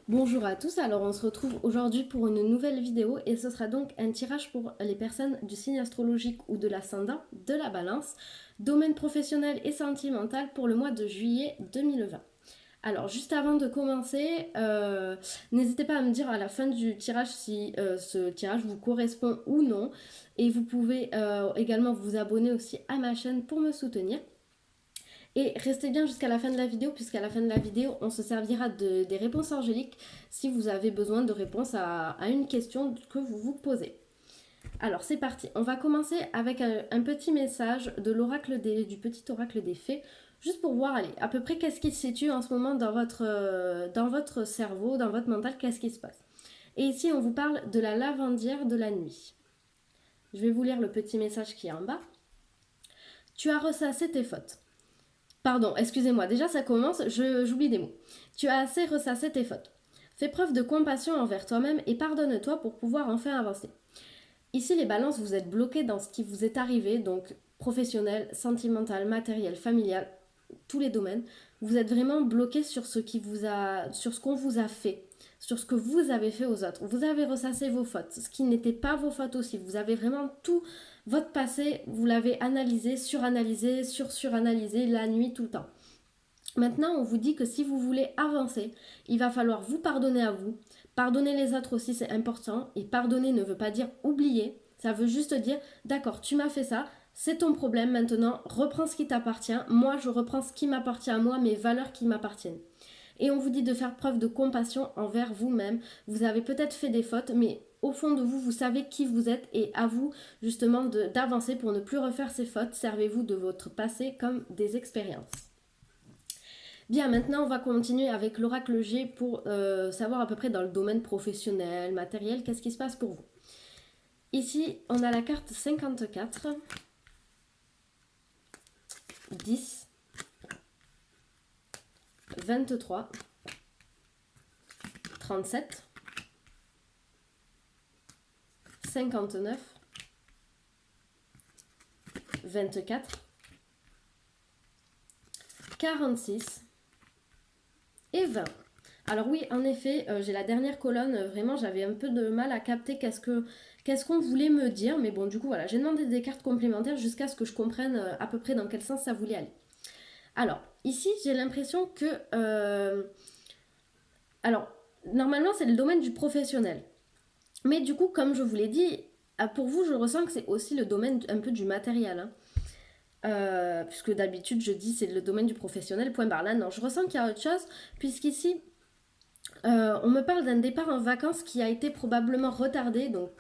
Bonjour à tous, alors on se retrouve aujourd'hui pour une nouvelle vidéo et ce sera donc un tirage pour les personnes du signe astrologique ou de l'ascendant de la balance, domaine professionnel et sentimental pour le mois de juillet 2020. Alors juste avant de commencer, n'hésitez pas à me dire à la fin du tirage si ce tirage vous correspond ou non et vous pouvez également vous abonner aussi à ma chaîne pour me soutenir. Et restez bien jusqu'à la fin de la vidéo, puisqu'à la fin de la vidéo, on se servira des réponses angéliques si vous avez besoin de réponses à une question que vous vous posez. Alors c'est parti, on va commencer avec un petit message de du petit oracle des fées, juste pour voir allez, à peu près qu'est-ce qui se situe en ce moment dans votre cerveau, dans votre mental, qu'est-ce qui se passe. Et ici on vous parle de la lavandière de la nuit. Je vais vous lire le petit message qui est en bas. Tu as ressassé tes fautes. Pardon, excusez-moi, déjà ça commence, j'oublie des mots. Tu as assez ressassé tes fautes. Fais preuve de compassion envers toi-même et pardonne-toi pour pouvoir enfin avancer. Ici, les balances, vous êtes bloqués dans ce qui vous est arrivé, donc professionnel, sentimental, matériel, familial, tous les domaines. Vous êtes vraiment bloqués sur sur ce qu'on vous a fait, sur ce que vous avez fait aux autres. Vous avez ressassé vos fautes, ce qui n'était pas vos fautes aussi. Vous avez vraiment tout votre passé, vous l'avez analysé, suranalysé, suranalysé la nuit tout le temps. Maintenant, on vous dit que si vous voulez avancer, il va falloir vous pardonner à vous. Pardonner les autres aussi, c'est important. Et pardonner ne veut pas dire oublier. Ça veut juste dire, d'accord, tu m'as fait ça, c'est ton problème maintenant, reprends ce qui t'appartient. Moi, je reprends ce qui m'appartient à moi, mes valeurs qui m'appartiennent. Et on vous dit de faire preuve de compassion envers vous-même. Vous avez peut-être fait des fautes, mais au fond de vous, vous savez qui vous êtes et à vous justement d'avancer pour ne plus refaire ces fautes. Servez-vous de votre passé comme des expériences. Bien, maintenant on va continuer avec l'oracle G pour savoir à peu près dans le domaine professionnel, matériel, qu'est-ce qui se passe pour vous. Ici, on a la carte 54, 10, 23, 37, 59, 24, 46 et 20. Alors oui, en effet, j'ai la dernière colonne, vraiment j'avais un peu de mal à capter qu'est-ce qu'on voulait me dire, mais bon du coup voilà, j'ai demandé des cartes complémentaires jusqu'à ce que je comprenne à peu près dans quel sens ça voulait aller. Alors, ici j'ai l'impression que... alors, normalement c'est le domaine du professionnel, mais du coup comme je vous l'ai dit, pour vous je ressens que c'est aussi le domaine un peu du matériel, hein. Puisque d'habitude je dis c'est le domaine du professionnel, point barre. Là non, je ressens qu'il y a autre chose, puisqu'ici on me parle d'un départ en vacances qui a été probablement retardé, donc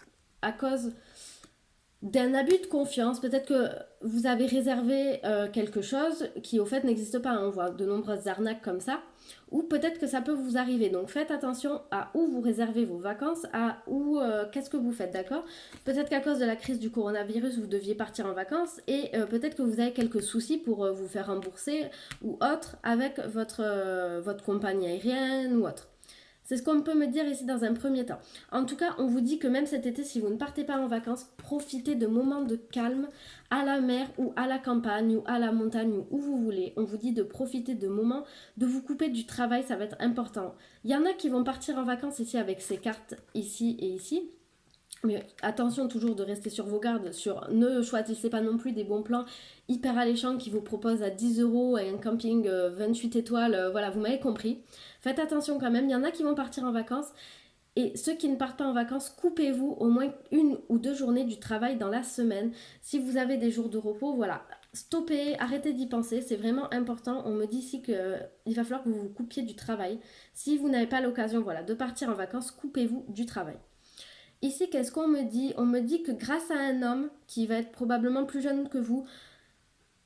à cause d'un abus de confiance. Peut-être que vous avez réservé quelque chose qui au fait n'existe pas, hein. On voit de nombreuses arnaques comme ça, ou peut-être que ça peut vous arriver. Donc faites attention à où vous réservez vos vacances, à où qu'est-ce que vous faites, d'accord. Peut-être qu'à cause de la crise du coronavirus, vous deviez partir en vacances et peut-être que vous avez quelques soucis pour vous faire rembourser ou autre avec votre compagnie aérienne ou autre. C'est ce qu'on peut me dire ici dans un premier temps. En tout cas, on vous dit que même cet été, si vous ne partez pas en vacances, profitez de moments de calme à la mer ou à la campagne ou à la montagne ou où vous voulez. On vous dit de profiter de moments, de vous couper du travail, ça va être important. Il y en a qui vont partir en vacances ici avec ces cartes ici et ici. Mais attention toujours de rester sur vos gardes, ne choisissez pas non plus des bons plans hyper alléchants qui vous proposent à 10 euros et un camping 28 étoiles, voilà, vous m'avez compris. Faites attention quand même, il y en a qui vont partir en vacances et ceux qui ne partent pas en vacances, coupez-vous au moins 1 ou 2 journées du travail dans la semaine. Si vous avez des jours de repos, voilà, stoppez, arrêtez d'y penser, c'est vraiment important. On me dit ici qu'il va falloir que vous vous coupiez du travail. Si vous n'avez pas l'occasion, voilà, de partir en vacances, coupez-vous du travail. Ici, qu'est-ce qu'on me dit? On me dit que grâce à un homme qui va être probablement plus jeune que vous,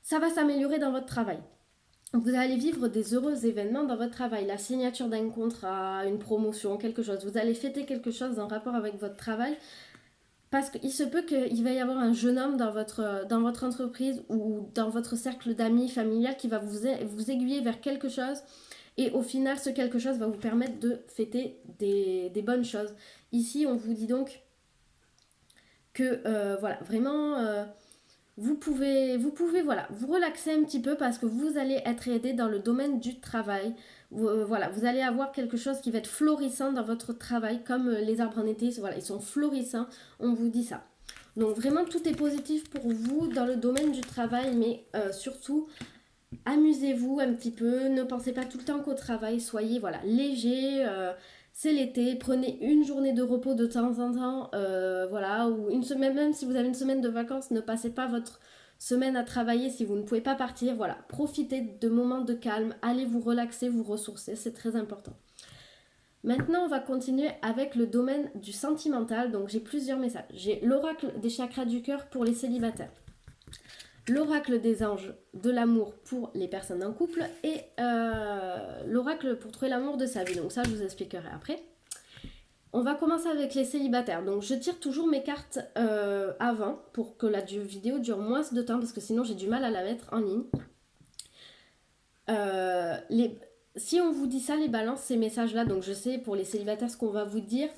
ça va s'améliorer dans votre travail. Vous allez vivre des heureux événements dans votre travail, la signature d'un contrat, une promotion, quelque chose. Vous allez fêter quelque chose en rapport avec votre travail parce qu'il se peut qu'il va y avoir un jeune homme dans votre entreprise ou dans votre cercle d'amis familial qui va vous aiguiller vers quelque chose. Et au final, ce quelque chose va vous permettre de fêter des bonnes choses. Ici, on vous dit donc que voilà, vraiment, vous pouvez voilà, vous relaxer un petit peu parce que vous allez être aidé dans le domaine du travail. Voilà, vous allez avoir quelque chose qui va être florissant dans votre travail, comme les arbres en été, voilà, ils sont florissants, on vous dit ça. Donc vraiment, tout est positif pour vous dans le domaine du travail, mais surtout, amusez-vous un petit peu, ne pensez pas tout le temps qu'au travail, soyez voilà, léger, c'est l'été, prenez une journée de repos de temps en temps, voilà, ou une semaine, même si vous avez une semaine de vacances, ne passez pas votre semaine à travailler si vous ne pouvez pas partir, voilà, profitez de moments de calme, allez vous relaxer, vous ressourcer, c'est très important. Maintenant, on va continuer avec le domaine du sentimental, donc j'ai plusieurs messages. J'ai l'oracle des chakras du cœur pour les célibataires, l'oracle des anges de l'amour pour les personnes en couple et l'oracle pour trouver l'amour de sa vie. Donc ça, je vous expliquerai après. On va commencer avec les célibataires. Donc je tire toujours mes cartes avant pour que la vidéo dure moins de temps parce que sinon j'ai du mal à la mettre en ligne. Si on vous dit ça, les balances, ces messages-là, donc je sais pour les célibataires ce qu'on va vous dire.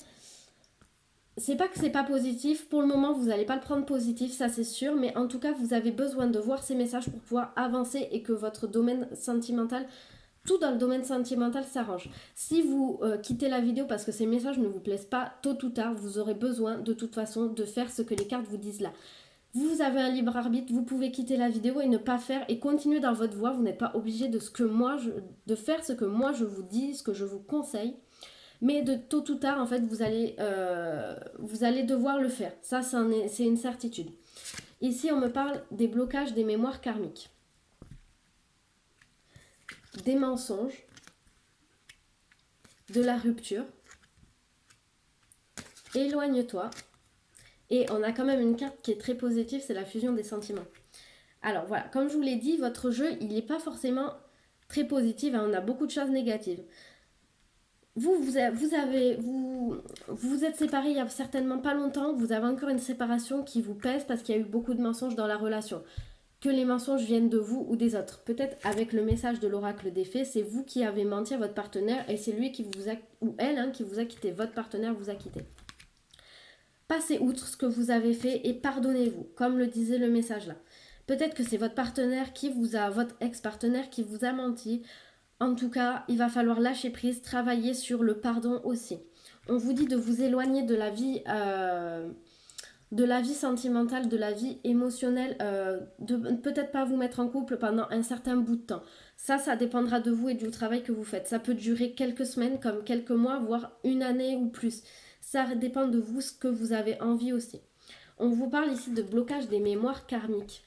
C'est pas que c'est pas positif, pour le moment vous n'allez pas le prendre positif, ça c'est sûr, mais en tout cas vous avez besoin de voir ces messages pour pouvoir avancer et que votre domaine sentimental, tout dans le domaine sentimental s'arrange. Si vous quittez la vidéo parce que ces messages ne vous plaisent pas, tôt ou tard vous aurez besoin de toute façon de faire ce que les cartes vous disent là. Vous avez un libre arbitre, vous pouvez quitter la vidéo et ne pas faire et continuer dans votre voie, vous n'êtes pas obligé de faire ce que moi je vous dis, ce que je vous conseille. Mais de tôt ou tard, en fait, vous allez devoir le faire. Ça, c'est une certitude. Ici, on me parle des blocages des mémoires karmiques, des mensonges, de la rupture. Éloigne-toi. Et on a quand même une carte qui est très positive, c'est la fusion des sentiments. Alors voilà, comme je vous l'ai dit, votre jeu, il n'est pas forcément très positif, hein, on a beaucoup de choses négatives. Vous êtes séparés il y a certainement pas longtemps, vous avez encore une séparation qui vous pèse parce qu'il y a eu beaucoup de mensonges dans la relation. Que les mensonges viennent de vous ou des autres. Peut-être avec le message de l'oracle des faits, c'est vous qui avez menti à votre partenaire et c'est lui qui vous a, ou elle qui vous a quitté, votre partenaire vous a quitté. Passez outre ce que vous avez fait et pardonnez-vous, comme le disait le message là. Peut-être que c'est votre partenaire votre ex-partenaire qui vous a menti. En tout cas, il va falloir lâcher prise, travailler sur le pardon aussi. On vous dit de vous éloigner de la vie sentimentale, de la vie émotionnelle, de peut-être pas vous mettre en couple pendant un certain bout de temps. Ça dépendra de vous et du travail que vous faites. Ça peut durer quelques semaines, comme quelques mois, voire une année ou plus. Ça dépend de vous, ce que vous avez envie aussi. On vous parle ici de blocage des mémoires karmiques.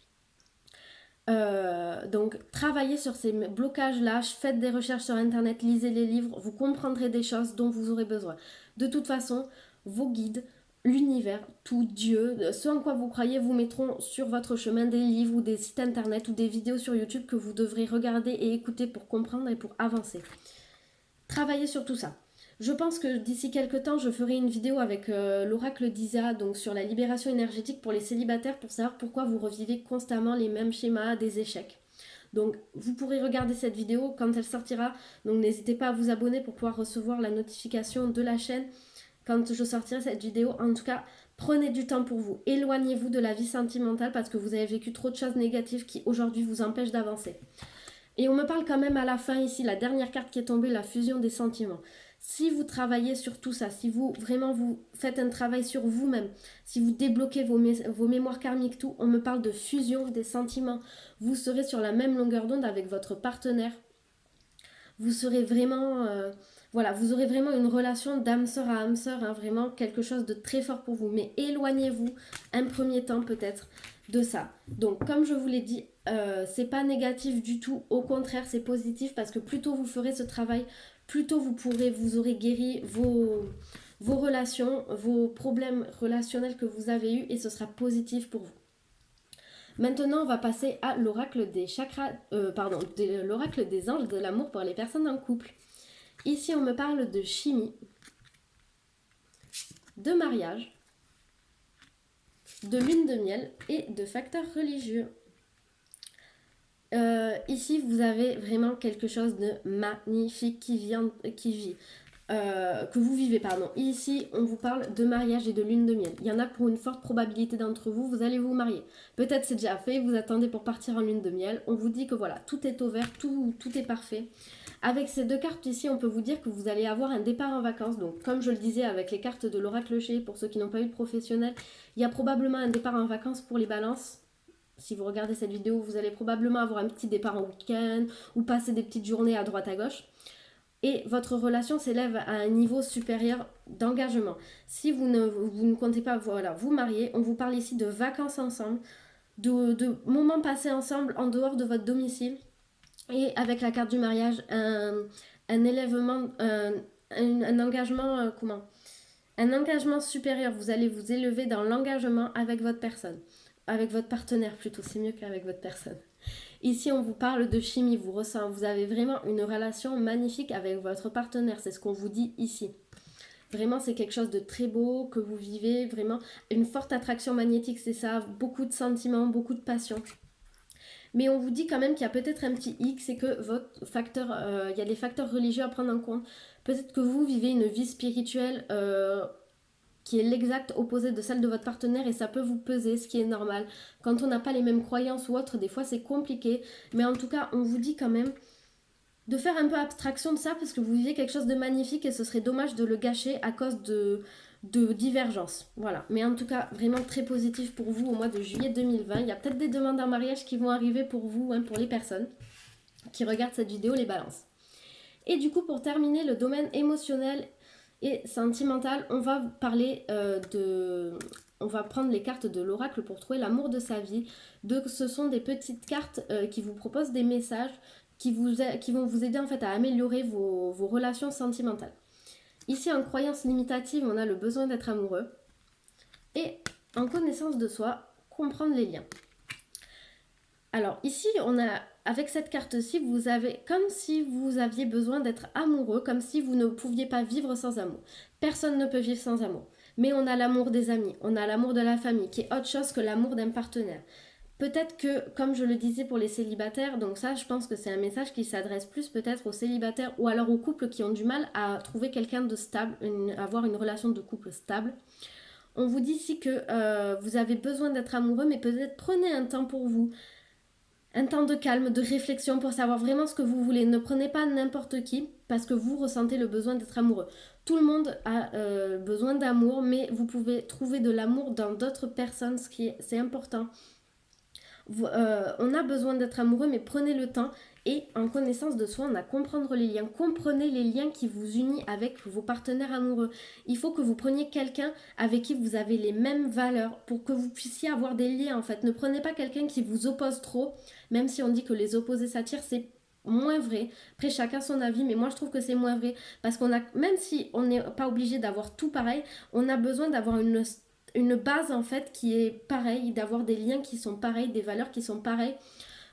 Donc travaillez sur ces blocages-là, faites des recherches sur internet, lisez les livres, vous comprendrez des choses dont vous aurez besoin. De toute façon, vos guides, l'univers, tout, Dieu, ce en quoi vous croyez vous mettront sur votre chemin des livres ou des sites internet ou des vidéos sur YouTube que vous devrez regarder et écouter pour comprendre et pour avancer. Travaillez sur tout ça. Je pense que d'ici quelques temps, je ferai une vidéo avec l'oracle d'Isa, donc sur la libération énergétique pour les célibataires, pour savoir pourquoi vous revivez constamment les mêmes schémas des échecs. Donc vous pourrez regarder cette vidéo quand elle sortira, donc n'hésitez pas à vous abonner pour pouvoir recevoir la notification de la chaîne quand je sortirai cette vidéo. En tout cas, prenez du temps pour vous, éloignez-vous de la vie sentimentale parce que vous avez vécu trop de choses négatives qui aujourd'hui vous empêchent d'avancer. Et on me parle quand même à la fin ici, la dernière carte qui est tombée, la fusion des sentiments. Si vous travaillez sur tout ça, si vous vraiment vous faites un travail sur vous-même, si vous débloquez vos mémoires karmiques, tout, on me parle de fusion des sentiments. Vous serez sur la même longueur d'onde avec votre partenaire. Vous serez vraiment, vous aurez vraiment une relation d'âme sœur à âme sœur, vraiment quelque chose de très fort pour vous. Mais éloignez-vous un premier temps peut-être de ça. Donc comme je vous l'ai dit, c'est pas négatif du tout, au contraire c'est positif parce que plus tôt vous ferez ce travail, plus tôt vous aurez guéri vos relations, vos problèmes relationnels que vous avez eus et ce sera positif pour vous. Maintenant, on va passer à l'oracle des chakras, l'oracle des anges de l'amour pour les personnes en couple. Ici, on me parle de chimie, de mariage, de lune de miel et de facteurs religieux. Ici, vous avez vraiment quelque chose de magnifique que vous vivez, pardon. Ici, on vous parle de mariage et de lune de miel. Il y en a pour une forte probabilité d'entre vous, vous allez vous marier. Peut-être c'est déjà fait, vous attendez pour partir en lune de miel. On vous dit que voilà, tout est ouvert, tout est parfait. Avec ces deux cartes ici, on peut vous dire que vous allez avoir un départ en vacances. Donc comme je le disais avec les cartes de l'oracle G, pour ceux qui n'ont pas eu de professionnel, il y a probablement un départ en vacances pour les balances. Si vous regardez cette vidéo, vous allez probablement avoir un petit départ en week-end ou passer des petites journées à droite à gauche. Et votre relation s'élève à un niveau supérieur d'engagement. Si vous ne comptez pas voilà, vous marier, on vous parle ici de vacances ensemble, de moments passés ensemble en dehors de votre domicile. Et avec la carte du mariage, un élèvement, un engagement, un engagement supérieur. Vous allez vous élever dans l'engagement avec votre personne. Avec votre partenaire plutôt, c'est mieux qu'avec votre personne. Ici, on vous parle de chimie, vous avez vraiment une relation magnifique avec votre partenaire, c'est ce qu'on vous dit ici. Vraiment, c'est quelque chose de très beau que vous vivez, vraiment une forte attraction magnétique, c'est ça, beaucoup de sentiments, beaucoup de passion. Mais on vous dit quand même qu'il y a peut-être un petit hic, c'est que votre facteur, il y a des facteurs religieux à prendre en compte. Peut-être que vous vivez une vie spirituelle qui est l'exact opposé de celle de votre partenaire et ça peut vous peser, ce qui est normal. Quand on n'a pas les mêmes croyances ou autres, des fois c'est compliqué. Mais en tout cas, on vous dit quand même de faire un peu abstraction de ça parce que vous vivez quelque chose de magnifique et ce serait dommage de le gâcher à cause de divergences. Voilà. Mais en tout cas, vraiment très positif pour vous au mois de juillet 2020. Il y a peut-être des demandes en mariage qui vont arriver pour vous, pour les personnes qui regardent cette vidéo, les balances. Et du coup, pour terminer, le domaine émotionnel et sentimental, on va parler on va prendre les cartes de l'oracle pour trouver l'amour de sa vie. Ce sont des petites cartes qui vous proposent des messages qui vont vous aider en fait à améliorer vos relations sentimentales. Ici, en croyance limitative, on a le besoin d'être amoureux. Et en connaissance de soi, comprendre les liens. Alors ici, on a, avec cette carte-ci, vous avez comme si vous aviez besoin d'être amoureux, comme si vous ne pouviez pas vivre sans amour. Personne ne peut vivre sans amour. Mais on a l'amour des amis, on a l'amour de la famille, qui est autre chose que l'amour d'un partenaire. Peut-être que, comme je le disais pour les célibataires, donc ça, je pense que c'est un message qui s'adresse plus peut-être aux célibataires ou alors aux couples qui ont du mal à trouver quelqu'un de stable, avoir une relation de couple stable. On vous dit ici que vous avez besoin d'être amoureux, mais peut-être prenez un temps pour vous. Un temps de calme, de réflexion pour savoir vraiment ce que vous voulez. Ne prenez pas n'importe qui parce que vous ressentez le besoin d'être amoureux. Tout le monde a besoin d'amour, mais vous pouvez trouver de l'amour dans d'autres personnes, c'est important. On a besoin d'être amoureux, mais prenez le temps et en connaissance de soi, on a comprendre les liens. Comprenez les liens qui vous unissent avec vos partenaires amoureux. Il faut que vous preniez quelqu'un avec qui vous avez les mêmes valeurs pour que vous puissiez avoir des liens en fait. Ne prenez pas quelqu'un qui vous oppose trop, même si on dit que les opposés s'attirent, c'est moins vrai. Après chacun son avis, mais moi je trouve que c'est moins vrai parce qu'on a, même si on n'est pas obligé d'avoir tout pareil, on a besoin d'avoir une base en fait qui est pareille, d'avoir des liens qui sont pareils, des valeurs qui sont pareilles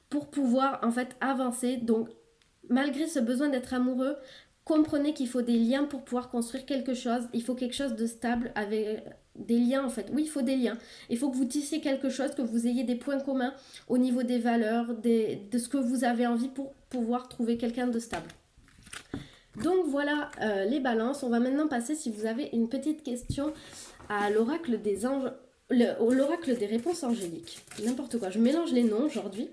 pour pouvoir en fait avancer. Donc malgré ce besoin d'être amoureux, comprenez qu'il faut des liens pour pouvoir construire quelque chose. Il faut quelque chose de stable avec des liens en fait. Oui, il faut des liens. Il faut que vous tissiez quelque chose, que vous ayez des points communs au niveau des valeurs, de ce que vous avez envie pour pouvoir trouver quelqu'un de stable. Donc voilà les balances. On va maintenant passer, si vous avez une petite question, à l'oracle des anges, l'oracle des réponses angéliques. N'importe quoi, je mélange les noms aujourd'hui.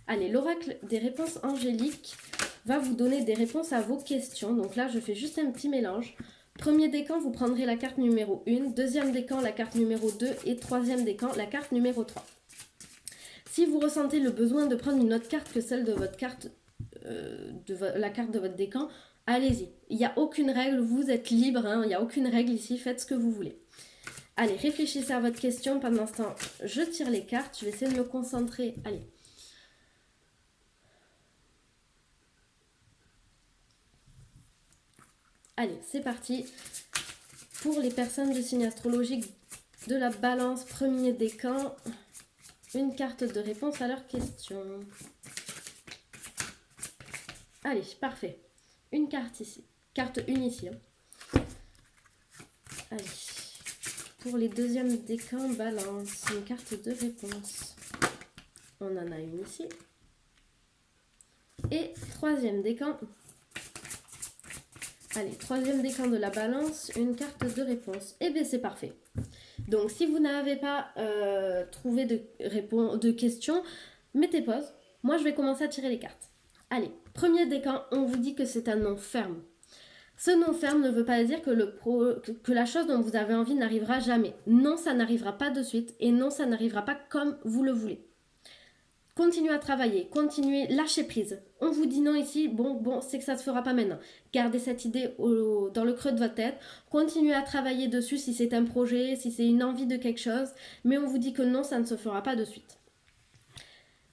Allez, l'oracle des réponses angéliques va vous donner des réponses à vos questions. Donc là, je fais juste un petit mélange. Premier décan, vous prendrez la carte numéro 1. Deuxième décan, la carte numéro 2. Et troisième décan, la carte numéro 3. Si vous ressentez le besoin de prendre une autre carte que celle de votre carte, la carte de votre décan, allez-y. Il n'y a aucune règle, vous êtes libre. Il n'y a aucune règle ici, faites ce que vous voulez. Allez, réfléchissez à votre question. Pendant ce temps, je tire les cartes. Je vais essayer de me concentrer. Allez. Allez, c'est parti. Pour les personnes de signe astrologique de la balance, premier décan, une carte de réponse à leurs questions. Allez, parfait. Une carte ici. Carte 1 ici. Allez. Pour les deuxièmes décans, balance, une carte de réponse. On en a une ici. Et troisième décan. Allez, troisième décan de la balance, une carte de réponse. Et bien c'est parfait. Donc si vous n'avez pas trouvé de questions, mettez pause. Moi je vais commencer à tirer les cartes. Allez, Premier décan, on vous dit que c'est un non ferme. Ce non ferme ne veut pas dire que la chose dont vous avez envie n'arrivera jamais. Non, ça n'arrivera pas de suite et non, ça n'arrivera pas comme vous le voulez. Continuez à travailler, continuez, lâchez prise. On vous dit non ici, bon, c'est que ça ne se fera pas maintenant. Gardez cette idée dans le creux de votre tête. Continuez à travailler dessus si c'est un projet, si c'est une envie de quelque chose. Mais on vous dit que non, ça ne se fera pas de suite.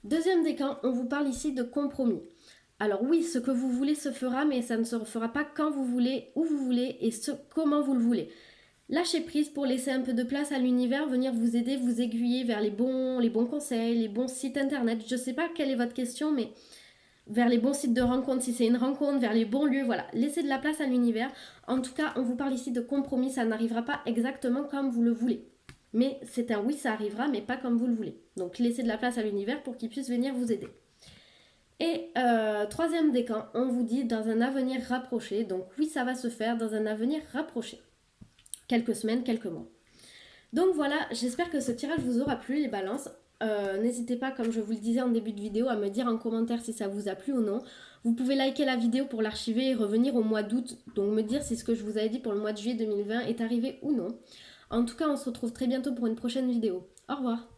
Deuxième décan, on vous parle ici de compromis. Alors oui, ce que vous voulez se fera, mais ça ne se fera pas quand vous voulez, où vous voulez et comment vous le voulez. Lâchez prise pour laisser un peu de place à l'univers, venir vous aider, vous aiguiller vers les bons conseils, les bons sites internet. Je ne sais pas quelle est votre question, mais vers les bons sites de rencontre, si c'est une rencontre, vers les bons lieux, voilà. Laissez de la place à l'univers. En tout cas, on vous parle ici de compromis, ça n'arrivera pas exactement comme vous le voulez. Mais c'est un oui, ça arrivera, mais pas comme vous le voulez. Donc laissez de la place à l'univers pour qu'il puisse venir vous aider. Et troisième décan, on vous dit dans un avenir rapproché. Donc oui, ça va se faire dans un avenir rapproché. Quelques semaines, quelques mois. Donc voilà, j'espère que ce tirage vous aura plu, les balances. N'hésitez pas, comme je vous le disais en début de vidéo, à me dire en commentaire si ça vous a plu ou non. Vous pouvez liker la vidéo pour l'archiver et revenir au mois d'août. Donc me dire si ce que je vous avais dit pour le mois de juillet 2020 est arrivé ou non. En tout cas, on se retrouve très bientôt pour une prochaine vidéo. Au revoir.